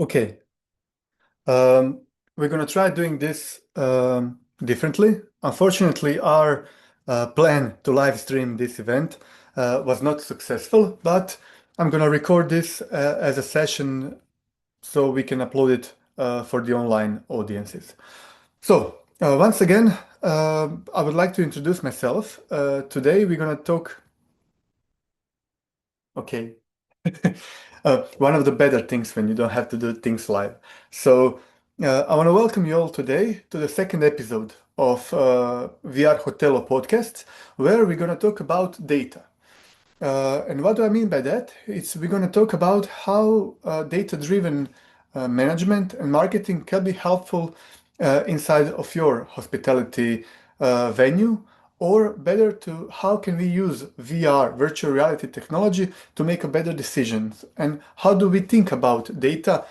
Okay, we're gonna try doing this differently. Unfortunately, our plan to live stream this event was not successful, but I'm gonna record this as a session so we can upload it for the online audiences. So, once again, I would like to introduce myself. Today we're gonna talk. Okay. One of the better things when you don't have to do things live. So, I want to welcome you all today to the second episode of VR Hotelo podcast, where we're going to talk about data. And what do I mean by that? It's we're going to talk about how data-driven management and marketing can be helpful inside of your hospitality venue, or better to how can we use VR, virtual reality technology, to make a better decisions, and how do we think about data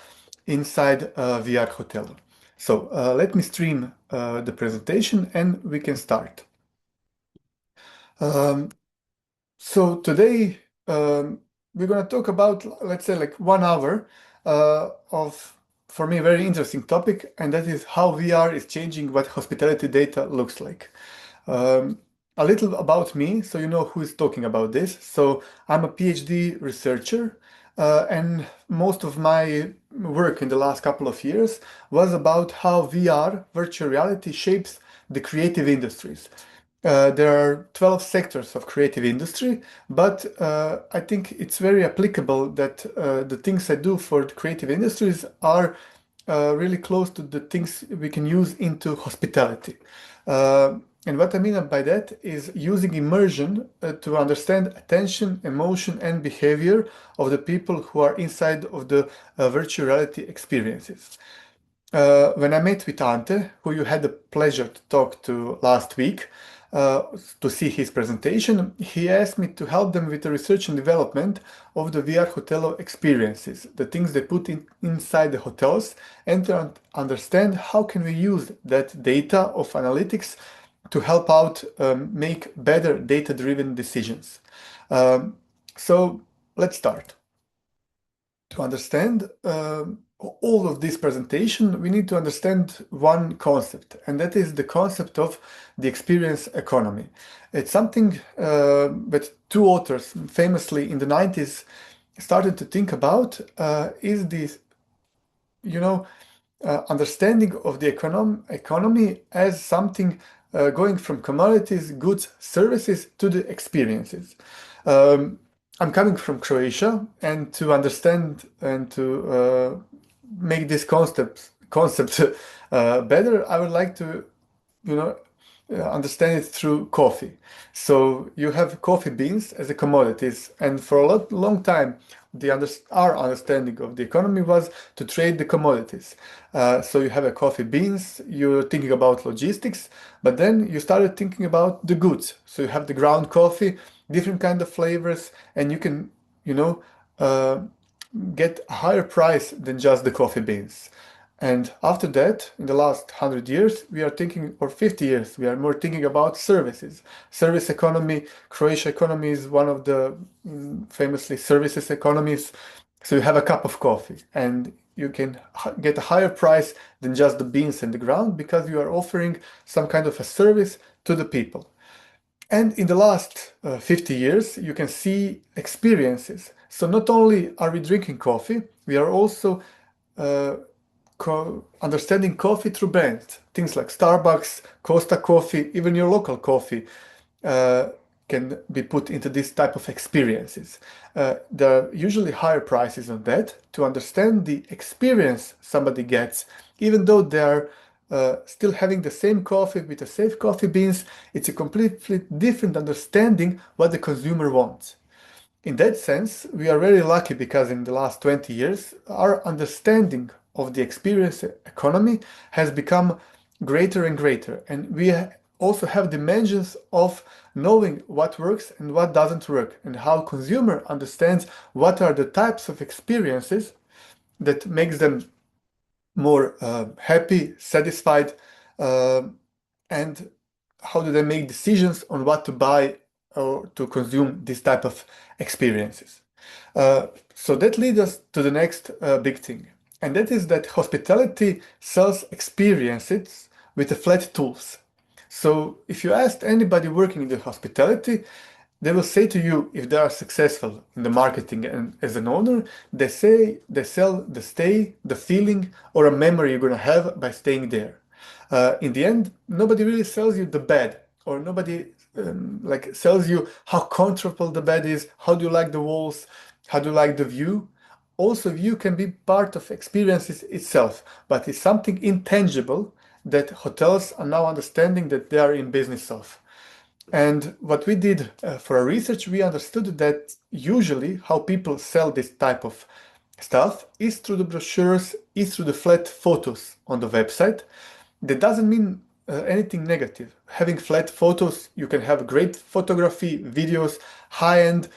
inside a VR hotel. So let me stream the presentation and we can start. Um, so today we're going to talk about, let's say, like 1 hour of, for me, very interesting topic, and that is how VR is changing what hospitality data looks like. Um, a little about me, so you know who is talking about this. So I'm a PhD researcher, and most of my work in the last couple of years was about how VR, virtual reality, shapes the creative industries. There are 12 sectors of creative industry, but I think it's very applicable that the things I do for the creative industries are really close to the things we can use into hospitality. And what I mean by that is using immersion to understand attention, emotion, and behavior of the people who are inside of the virtual reality experiences. When I met with Ante, who you had the pleasure to talk to last week, to see his presentation, he asked me to help them with the research and development of the VR hotel experiences, the things they put inside the hotels, and to understand how can we use that data of analytics to help out make better data-driven decisions. So let's start. To understand all of this presentation, we need to understand one concept, and that is the concept of the experience economy. It's something that two authors famously in the 90s started to think about, is this, understanding of the economy as something going from commodities, goods, services to the experiences. Um, I'm coming from Croatia, and to understand and to make this concept better, I would like to, you know, understand it through coffee. So you have coffee beans as a commodities, and for a long time, our understanding of the economy was to trade the commodities. So you have a coffee beans, you're thinking about logistics, but then you started thinking about the goods. So you have the ground coffee, different kind of flavors, and you can, you know, uh, get a higher price than just the coffee beans. And after that, in the last 100 years, we are thinking, or 50 years, we are more thinking about services. Service economy, Croatia economy is one of the famously services economies. So you have a cup of coffee and you can get a higher price than just the beans and the ground because you are offering some kind of a service to the people. And in the last 50 years, you can see experiences. So not only are we drinking coffee, we are also uh, understanding coffee through brands. Things like Starbucks, Costa Coffee, even your local coffee uh, can be put into this type of experiences. There are usually higher prices on that to understand the experience somebody gets, even though they are still having the same coffee with the same coffee beans. It's a completely different understanding what the consumer wants. In that sense, we are very lucky because in the last 20 years, our understanding of the experience economy has become greater and greater. And we also have dimensions of knowing what works and what doesn't work, and how consumer understands what are the types of experiences that makes them more happy, satisfied, uh, and how do they make decisions on what to buy or to consume this type of experiences. So that leads us to the next big thing. and that is that hospitality sells experiences with the flat tools. So if you ask anybody working in the hospitality, they will say to you if they are successful in the marketing and as an owner, they say they sell the stay, the feeling, or a memory you're gonna have by staying there. In the end, nobody really sells you the bed, or nobody like sells you how comfortable the bed is, how do you like the walls, how do you like the view. Also, view can be part of experiences itself, but it's something intangible that hotels are now understanding that they are in business of. And what we did for our research, we understood that usually how people sell this type of stuff is through the brochures, is through the flat photos on the website. That doesn't mean anything negative. Having flat photos, you can have great photography, videos, high-end,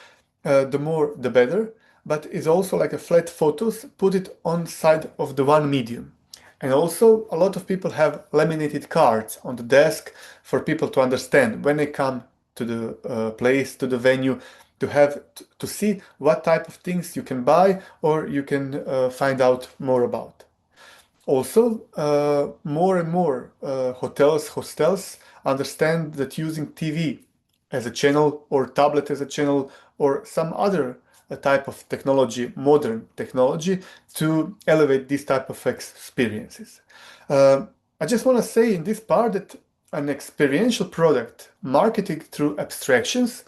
the more the better. But it's also like a flat photos, put it on side of the one medium. And also, a lot of people have laminated cards on the desk for people to understand when they come to the place, to the venue, to have to see what type of things you can buy or you can find out more about. Also, more and more hostels understand that using TV as a channel or tablet as a channel or some other type of technology, modern technology, to elevate these type of experiences. Uh, I just want to say in this part that an experiential product marketed through abstractions,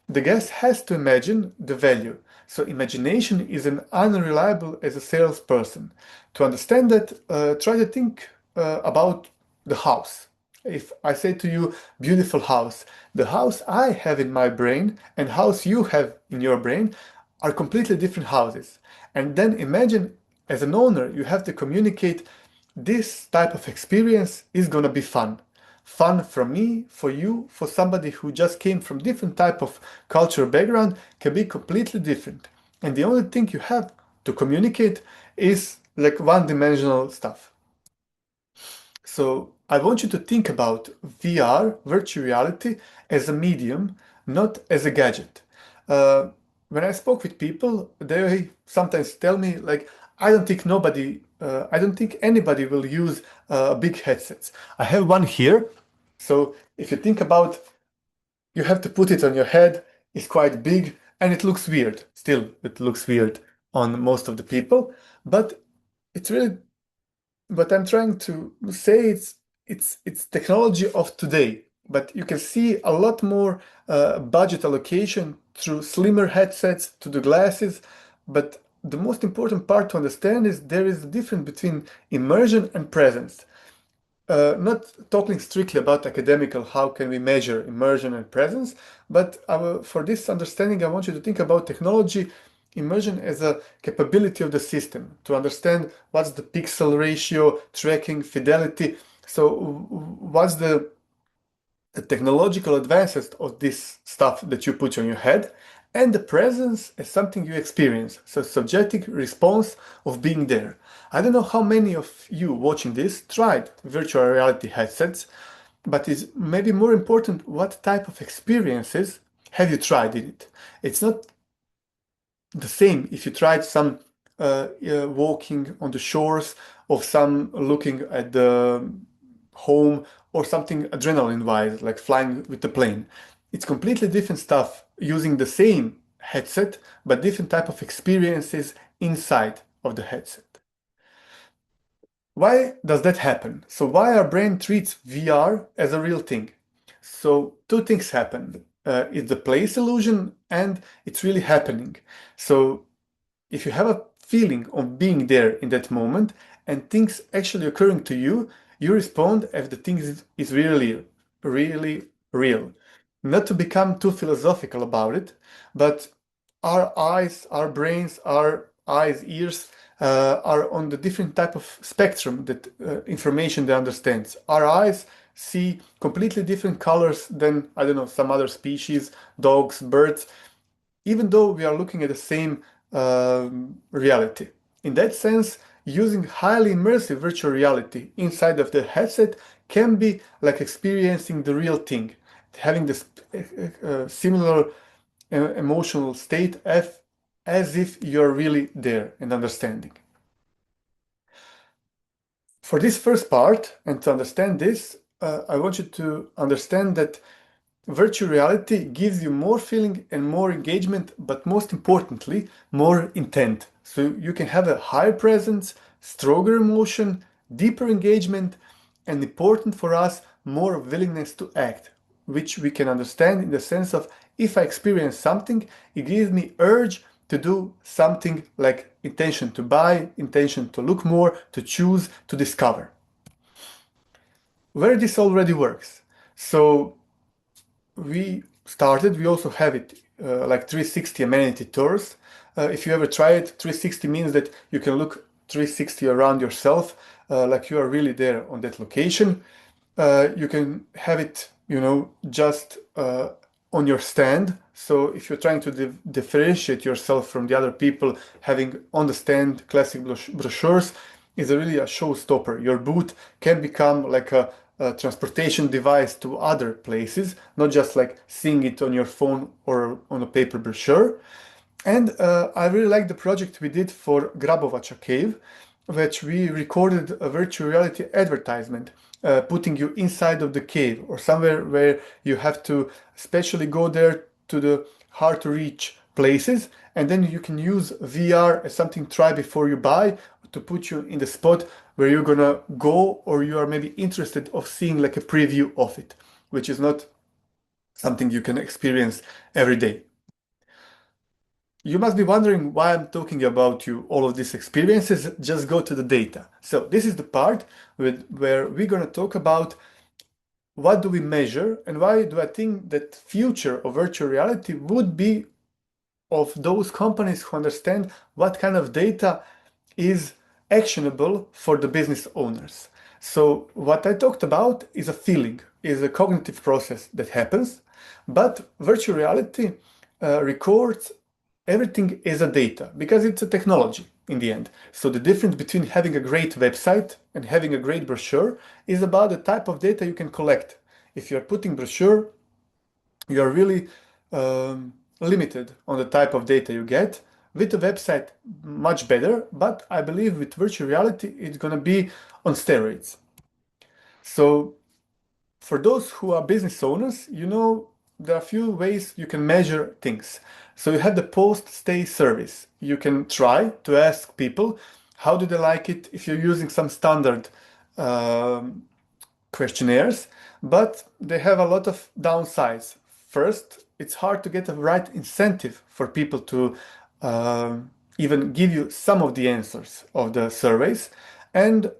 the guest has to imagine the value. So imagination is an unreliable as a salesperson. To understand that, try to think about the house. If I say to you, beautiful house, the house I have in my brain and house you have in your brain are completely different houses. And then imagine as an owner, you have to communicate this type of experience is gonna be fun. Fun from me, for you, for somebody who just came from different type of cultural background can be completely different. And the only thing you have to communicate is like one-dimensional stuff. So I want you to think about VR, virtual reality, as a medium, not as a gadget. Uh, when I spoke with people, they sometimes tell me like, I don't think anybody will use big headsets. I have one here. So if you think about, you have to put it on your head. It's quite big and it looks weird. Still, it looks weird on most of the people, but it's really what I'm trying to say is it's technology of today, but you can see a lot more budget allocation through slimmer headsets to the glasses. But the most important part to understand is there is a difference between immersion and presence. Not talking strictly about academical, how can we measure immersion and presence, but for this understanding, I want you to think about technology immersion as a capability of the system to understand what's the pixel ratio, tracking, fidelity. So what's the technological advances of this stuff that you put on your head, and the presence is something you experience, so subjective response of being there. I don't know how many of you watching this tried virtual reality headsets, but it's maybe more important what type of experiences have you tried in it. It's not the same if you tried some walking on the shores of some looking at the home or something adrenaline wise like flying with the plane. It's completely different stuff using the same headset but different type of experiences inside of the headset. Why does that happen? So why our brain treats VR as a real thing? So two things happen. It's the place illusion and it's really happening. So if you have a feeling of being there in that moment and things actually occurring to you, you respond if the thing is really, really real. Not to become too philosophical about it, but our eyes, our brains, our eyes, ears are on the different type of spectrum that information they understand. Our eyes see completely different colors than, I don't know, some other species, dogs, birds, even though we are looking at the same reality. In that sense, using highly immersive virtual reality inside of the headset can be like experiencing the real thing, having this similar emotional state as if you're really there and understanding. For this first part, and to understand this, I want you to understand that virtual reality gives you more feeling and more engagement, but most importantly, more intent. So you can have a higher presence, stronger emotion, deeper engagement, and important for us, more willingness to act, which we can understand in the sense of if I experience something, it gives me urge to do something like intention to buy, intention to look more, to choose, to discover. Where this already works. So we also have it like 360 amenity tours. If you ever try it, 360 means that you can look 360 around yourself, like you are really there on that location. You can have it, just on your stand. So if you're trying to differentiate yourself from the other people, having on the stand classic brochures is really a showstopper. Your booth can become like a transportation device to other places, not just like seeing it on your phone or on a paper brochure. And I really like the project we did for Grabovača Cave, which we recorded a virtual reality advertisement, putting you inside of the cave or somewhere where you have to especially go there to the hard to reach places, and then you can use VR as something try before you buy to put you in the spot where you're gonna go, or you are maybe interested of seeing like a preview of it, which is not something you can experience every day. You must be wondering why I'm talking about you all of these experiences. Just go to the data. So this is the part where we're going to talk about what do we measure and why do I think that future of virtual reality would be of those companies who understand what kind of data is actionable for the business owners. So what I talked about is a feeling, is a cognitive process that happens, but virtual reality records everything as a data because it's a technology in the end. So the difference between having a great website and having a great brochure is about the type of data you can collect. If you're putting brochure, you are really limited on the type of data you get. With the website, much better, but I believe with virtual reality, it's going to be on steroids. So for those who are business owners, there are a few ways you can measure things. So you have the post-stay service. You can try to ask people, how do they like it if you're using some standard questionnaires, but they have a lot of downsides. First, it's hard to get the right incentive for people to even give you some of the answers of the surveys. And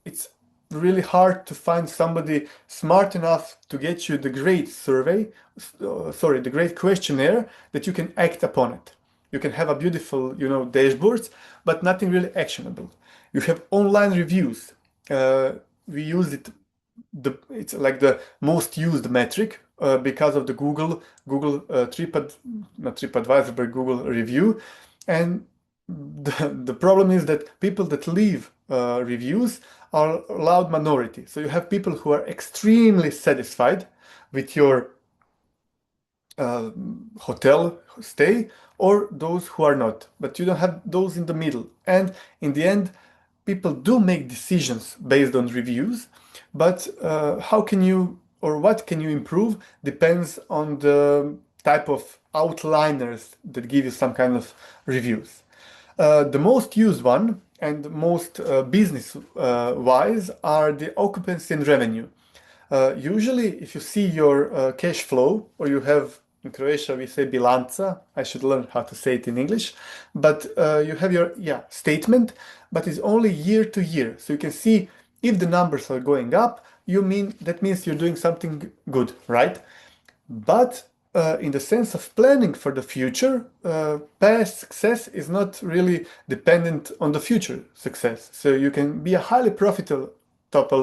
it's really hard to find somebody smart enough to get you the great the great questionnaire that you can act upon it. You can have a beautiful, dashboards, but nothing really actionable. You have online reviews. We use it. It's like the most used metric because of the Google not TripAdvisor, but Google review. And the problem is that people that leave reviews are a loud minority. So you have people who are extremely satisfied with your hotel stay, or those who are not, but you don't have those in the middle. And in the end, people do make decisions based on reviews, but how can you or what can you improve depends on the type of outliners that give you some kind of reviews. The most used one and most business wise are the occupancy and revenue. Usually, if you see your cash flow, or you have in Croatia we say bilanca. I should learn how to say it in English, but you have your statement, but it's only year to year, so you can see if the numbers are going up. That means you're doing something good, right? But in the sense of planning for the future, past success is not really dependent on the future success. So you can be a highly profitable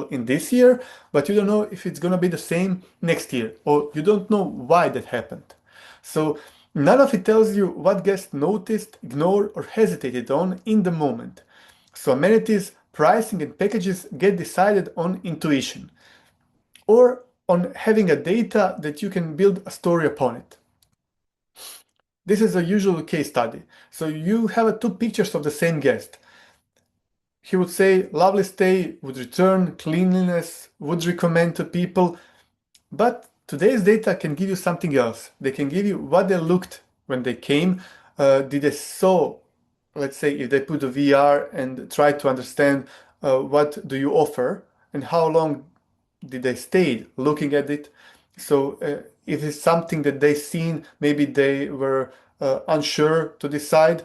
in this year, but you don't know if it's going to be the same next year, or you don't know why that happened. So none of it tells you what gets noticed, ignored, or hesitated on in the moment. So amenities, pricing, and packages get decided on intuition, or on having a data that you can build a story upon it. This is a usual case study. So you have two pictures of the same guest. he would say, lovely stay, would return, cleanliness, would recommend to people. But today's data can give you something else. They can give you what they looked when they came. Did they saw, let's say, if they put a VR and try to understand what do you offer and how long did they stay looking at it. So if it's something that they seen, maybe they were unsure to decide,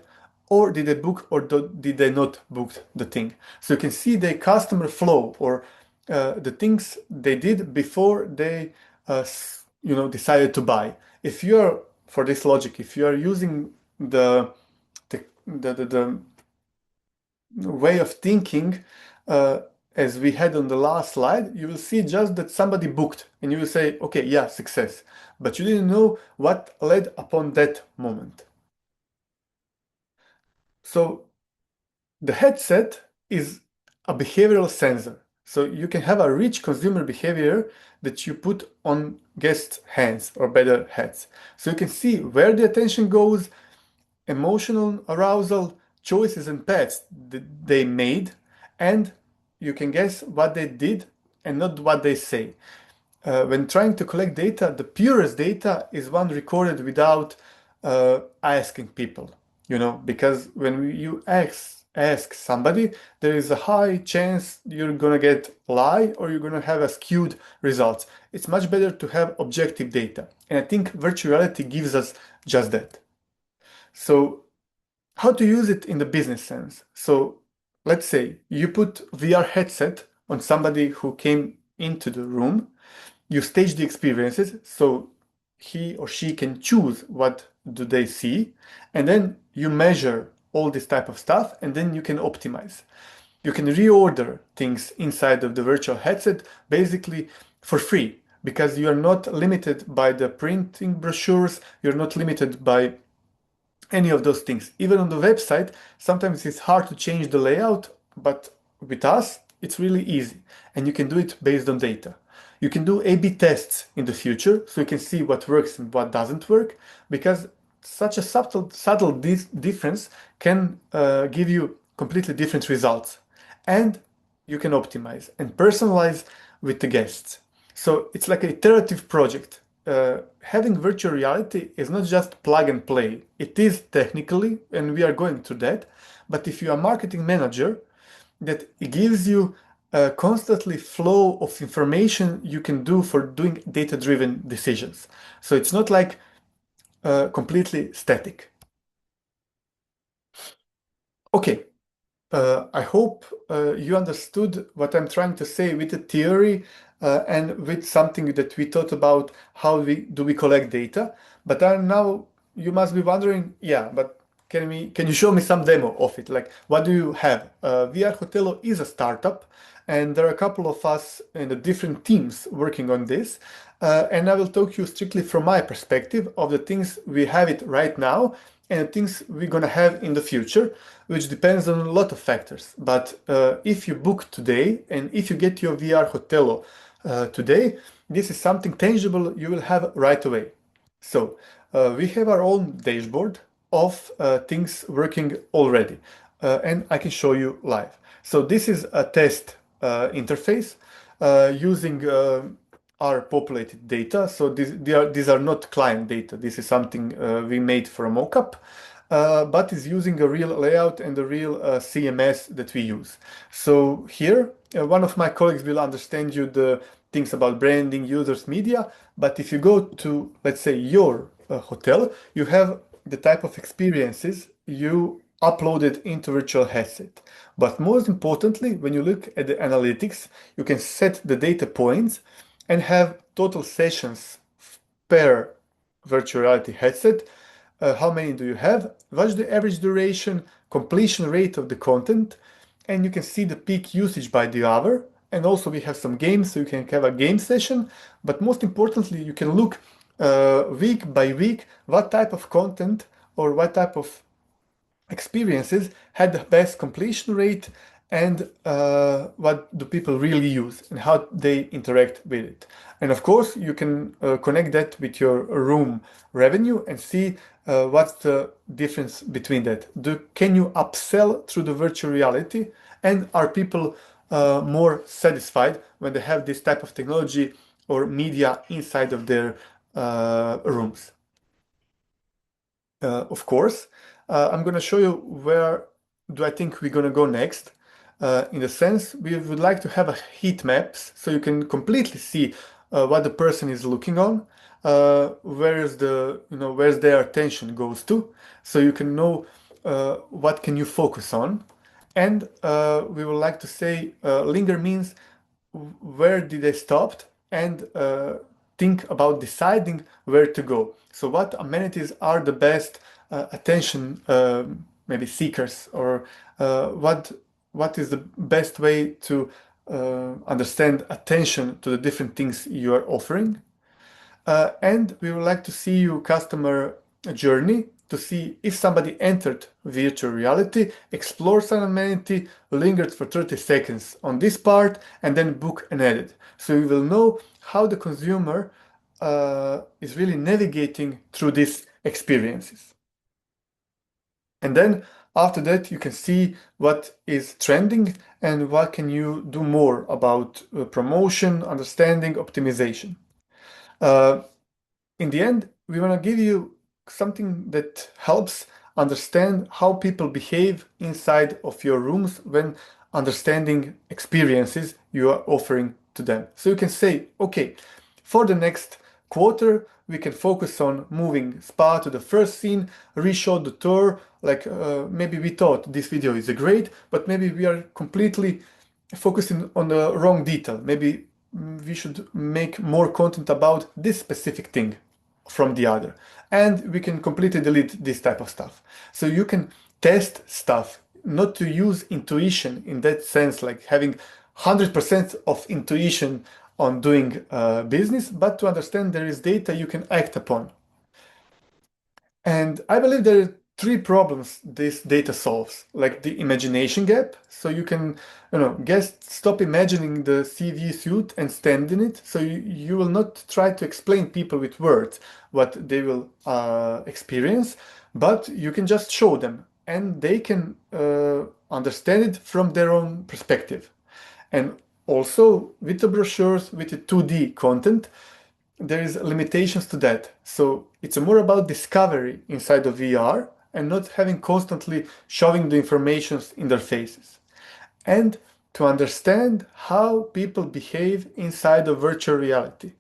or did they book or did they not book the thing. So you can see the customer flow or the things they did before they decided to buy. If you're for this logic, if you are using the way of thinking uh, as we had on the last slide, you will see just that somebody booked and you will say, okay, yeah, success. But you didn't know what led upon that moment. So the headset is a behavioral sensor. So you can have a rich consumer behavior that you put on guest hands or better heads. So you can see where the attention goes, emotional arousal, choices and paths that they made, and you can guess what they did and not what they say. When trying to collect data, the purest data is one recorded without asking people, because when you ask somebody, there is a high chance you're gonna get lie or you're gonna have a skewed results. It's much better to have objective data, and I think virtual reality gives us just that. So how to use it in the business sense. So let's say you put VR headset on somebody who came into the room, you stage the experiences so he or she can choose what do they see, and then you measure all this type of stuff, and then you can optimize. You can reorder things inside of the virtual headset basically for free because you are not limited by the printing brochures, you're not limited by any of those things. Even on the website, sometimes it's hard to change the layout, but with us, it's really easy. And you can do it based on data. You can do A/B tests in the future, so you can see what works and what doesn't work, because such a subtle difference can give you completely different results. And you can optimize and personalize with the guests. So it's like an iterative project. Having virtual reality is not just plug and play. It is technically, and we are going through that. But if you are a marketing manager, that it gives you a constantly flow of information you can do for doing data-driven decisions. So it's not like completely static. Okay, I hope you understood what I'm trying to say with the theory and with something that we thought about how we collect data. But now you must be wondering, yeah, but can you show me some demo of it? Like, what do you have? VR Hotelo is a startup, and there are a couple of us in the different teams working on this. And I will talk you strictly from my perspective of the things we have it right now and the things we're gonna have in the future, which depends on a lot of factors. But if you book today and if you get your VR Hotelo today, this is something tangible you will have right away. So we have our own dashboard of things working already, and I can show you live. So this is a test interface using our populated data. So these are not client data. This is something we made for a mockup, but is using a real layout and a real CMS that we use. So here, one of my colleagues will understand you the things about branding, users, media. But if you go to, let's say, your hotel, you have the type of experiences you uploaded into virtual headset. But most importantly, when you look at the analytics, you can set the data points and have total sessions per virtual reality headset. How many do you have? What's the average duration, completion rate of the content? And you can see the peak usage by the hour. And also we have some games, so you can have a game session. But most importantly, you can look week by week what type of content or what type of experiences had the best completion rate and what do people really use and how they interact with it. And of course, you can connect that with your room revenue and see what's the difference between that. Can you upsell through the virtual reality And are people more satisfied when they have this type of technology or media inside of their rooms? Of course. I'm going to show you where do I think we're going to go next. In the sense, we would like to have a heat maps so you can completely see what the person is looking on, where's where's their attention goes to, so you can know what can you focus on. And we would like to say linger means where did they stop and think about deciding where to go. So what amenities are the best attention maybe seekers, or what is the best way to understand attention to the different things you are offering. And we would like to see your customer journey to see if somebody entered virtual reality, explored an amenity, lingered for 30 seconds on this part, and then book an edit. So you will know how the consumer is really navigating through these experiences. And then after that, you can see what is trending and what can you do more about promotion, understanding, optimization. In the end, we want to give you something that helps understand how people behave inside of your rooms when understanding experiences you are offering to them. So you can say, okay, for the next quarter, we can focus on moving spa to the first scene, reshoot the tour. Like maybe we thought this video is great, but maybe we are completely focusing on the wrong detail. Maybe we should make more content about this specific thing from the other. And we can completely delete this type of stuff. So you can test stuff, not to use intuition in that sense, like having 100% of intuition on doing business, but to understand there is data you can act upon. And I believe there are three problems this data solves, like the imagination gap. So you can, guess, stop imagining the CV suit and stand in it. So you will not try to explain people with words what they will experience, but you can just show them and they can understand it from their own perspective. And also with the brochures, with the 2D content, there is limitations to that. So it's more about discovery inside of VR and not having constantly shoving the informations in their faces. And to understand how people behave inside of virtual reality.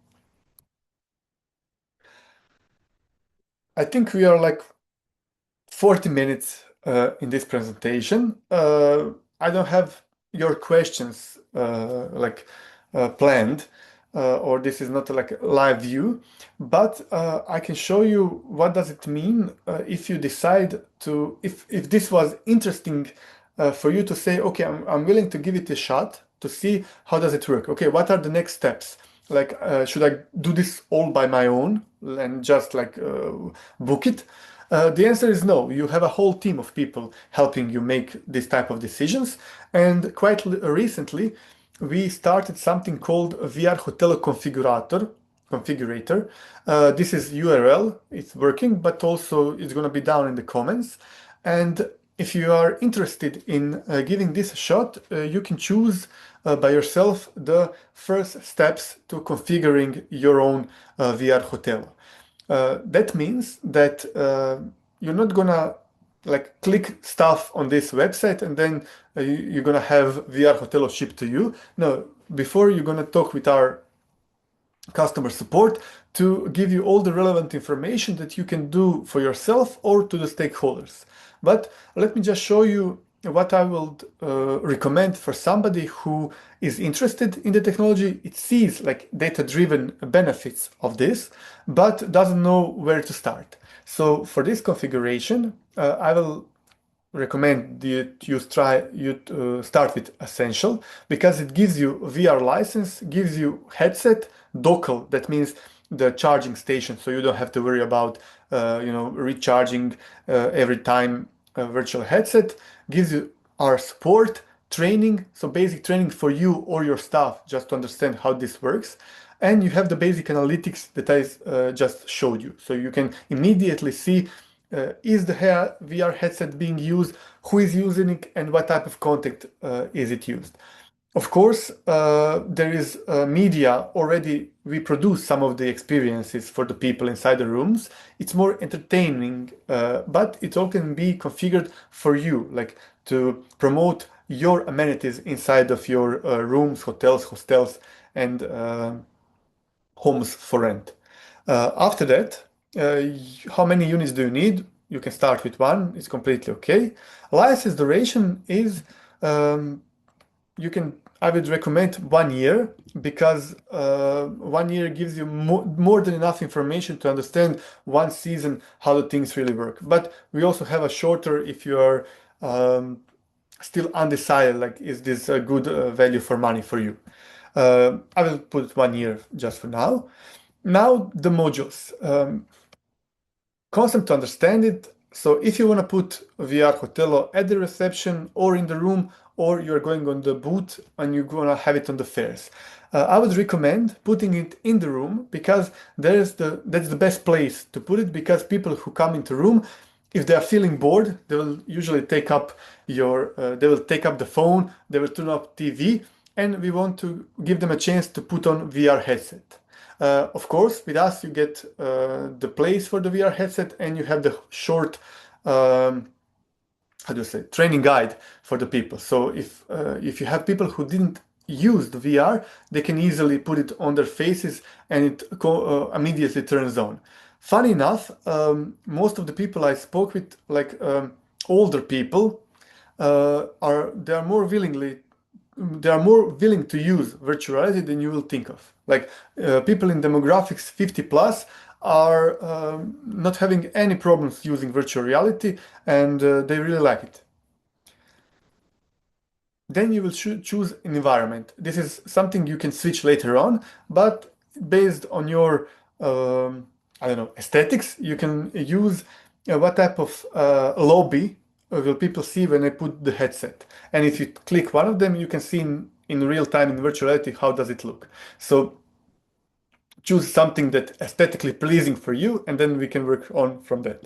I think we are like 40 minutes in this presentation. I don't have your questions planned, or this is not like a live view, but I can show you what does it mean if you decide to, if this was interesting for you to say, okay, I'm willing to give it a shot to see how does it work. Okay, what are the next steps? Like, should I do this all by my own and just like book it? The answer is no. You have a whole team of people helping you make this type of decisions. And quite recently, we started something called VR Hotel Configurator. This is URL, it's working, but also it's going to be down in the comments. And if you are interested in giving this a shot, you can choose by yourself the first steps to configuring your own VR hotel. That means that you're not gonna like click stuff on this website and then you're gonna have VR Hotel shipped to you. No, before you're gonna talk with our customer support to give you all the relevant information that you can do for yourself or to the stakeholders. But let me just show you what I would recommend for somebody who is interested in the technology. It sees like data-driven benefits of this, but doesn't know where to start. So for this configuration, I will recommend that you start with Essential because it gives you VR license, gives you headset, dockle. That means the charging station, so you don't have to worry about recharging every time a virtual headset. Gives you our support, training, so basic training for you or your staff just to understand how this works. And you have the basic analytics that I just showed you. So you can immediately see is the VR headset being used, who is using it, and what type of content is it used. Of course, there is media already. We produce some of the experiences for the people inside the rooms. It's more entertaining, but it all can be configured for you, like to promote your amenities inside of your rooms, hotels, hostels, and homes for rent. After that, how many units do you need? You can start with one. It's completely okay. License duration is you can I would recommend 1 year because 1 year gives you more than enough information to understand one season how the things really work. But we also have a shorter if you are still undecided, like is this a good value for money for you. I will put 1 year just for now. Now the modules. Concept to understand it. So if you want to put VR Hotello at the reception or in the room, or you're going on the booth and you're going to have it on the fairs, I would recommend putting it in the room because that's the best place to put it, because people who come into room, if they are feeling bored, they will usually take up they will take up the phone, they will turn up TV, and we want to give them a chance to put on VR headset. Of course, with us, you get the place for the VR headset and you have the short, how do you say, training guide for the people. So if you have people who didn't use the VR, they can easily put it on their faces and it immediately turns on. Funny enough, most of the people I spoke with, like older people, they are more willing to use virtual reality than you will think of. Like people in demographics 50 plus are not having any problems using virtual reality, and they really like it. Then you will choose an environment. This is something you can switch later on, but based on your, I don't know, aesthetics, you can use what type of lobby will people see when I put the headset. And if you click one of them, you can see in real time in virtual reality how does it look. So choose something that aesthetically pleasing for you, and then we can work on from that.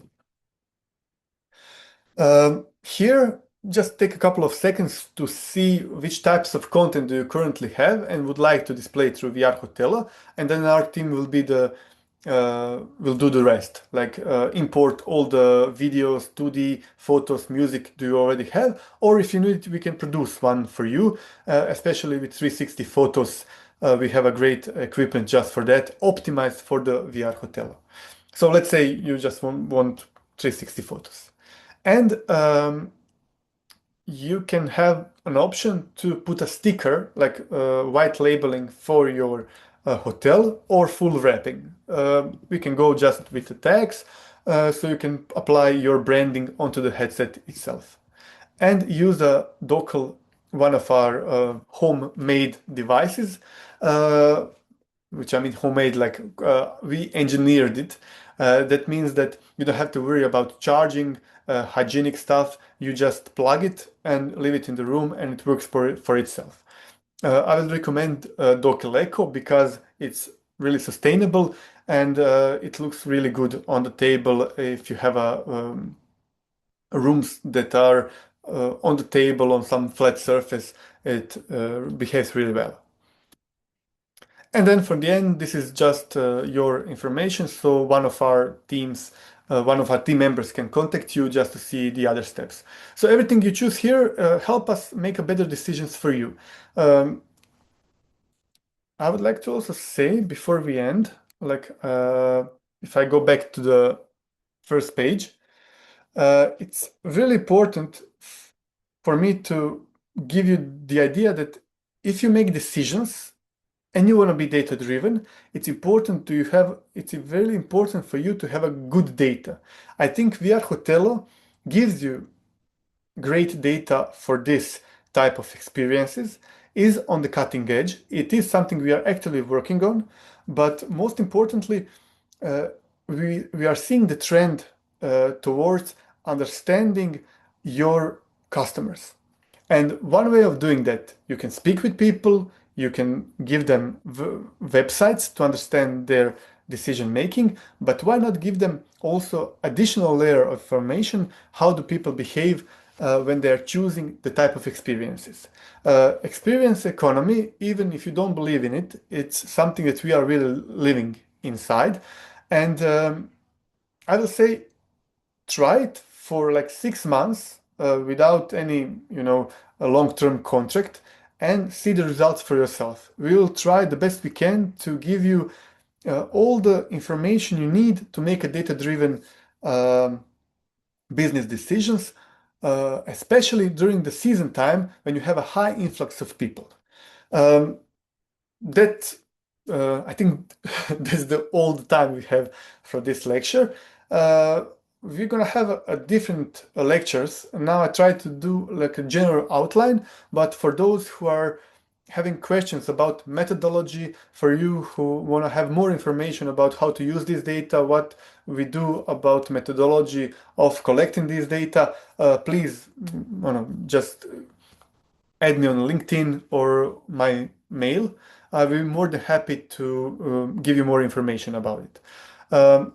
Here, just take a couple of seconds to see which types of content do you currently have and would like to display through VR Hotelo, and then our team will do the rest, like import all the videos, 2D photos, music do you already have, or if you need it, we can produce one for you, especially with 360 photos. We have a great equipment just for that, optimized for the VR Hotelo. So let's say you just want 360 photos. And you can have an option to put a sticker, like white labeling for your hotel, or full wrapping. We can go just with the tags, so you can apply your branding onto the headset itself. And use a Dockle, one of our homemade devices, which I mean homemade, like we engineered it. That means that you don't have to worry about charging, hygienic stuff. You just plug it and leave it in the room and it works for itself. I would recommend Dockle Echo because it's really sustainable and it looks really good on the table if you have rooms that are on the table on some flat surface. It behaves really well. And then for the end, this is just your information. So one of our team members can contact you just to see the other steps. So everything you choose here help us make a better decisions for you. I would like to also say before we end, like if I go back to the first page, it's really important for me to give you the idea that if you make decisions and you want to be data driven, it's very important for you to have a good data. I think VR Hotelo gives you great data for this type of experiences, is on the cutting edge. It is something we are actively working on, but most importantly, we are seeing the trend towards understanding your customers. And one way of doing that, you can speak with people, you can give them websites to understand their decision making, but why not give them also additional layer of information? How do people behave when they're choosing the type of experiences? Experience economy, even if you don't believe in it, it's something that we are really living inside. And I will say try it for like 6 months without any, a long-term contract and see the results for yourself. We will try the best we can to give you all the information you need to make a data-driven um, business decisions, especially during the season time when you have a high influx of people. Um, that I think that's all the time we have for this lecture. Uh, we're gonna have a different lectures. Now I try to do like a general outline, but for those who are having questions about methodology, for you who want to have more information about how to use this data, what we do about methodology of collecting this data, please, just add me on LinkedIn or my mail. I'll be more than happy to give you more information about it. Um,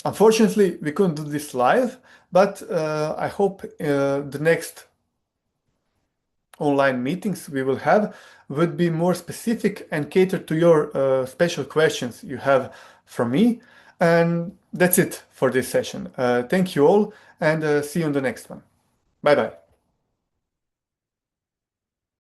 Unfortunately, we couldn't do this live, but I hope the next online meetings we will have would be more specific and cater to your special questions you have from me. And that's it for this session. Thank you all, and see you on the next one. Bye bye.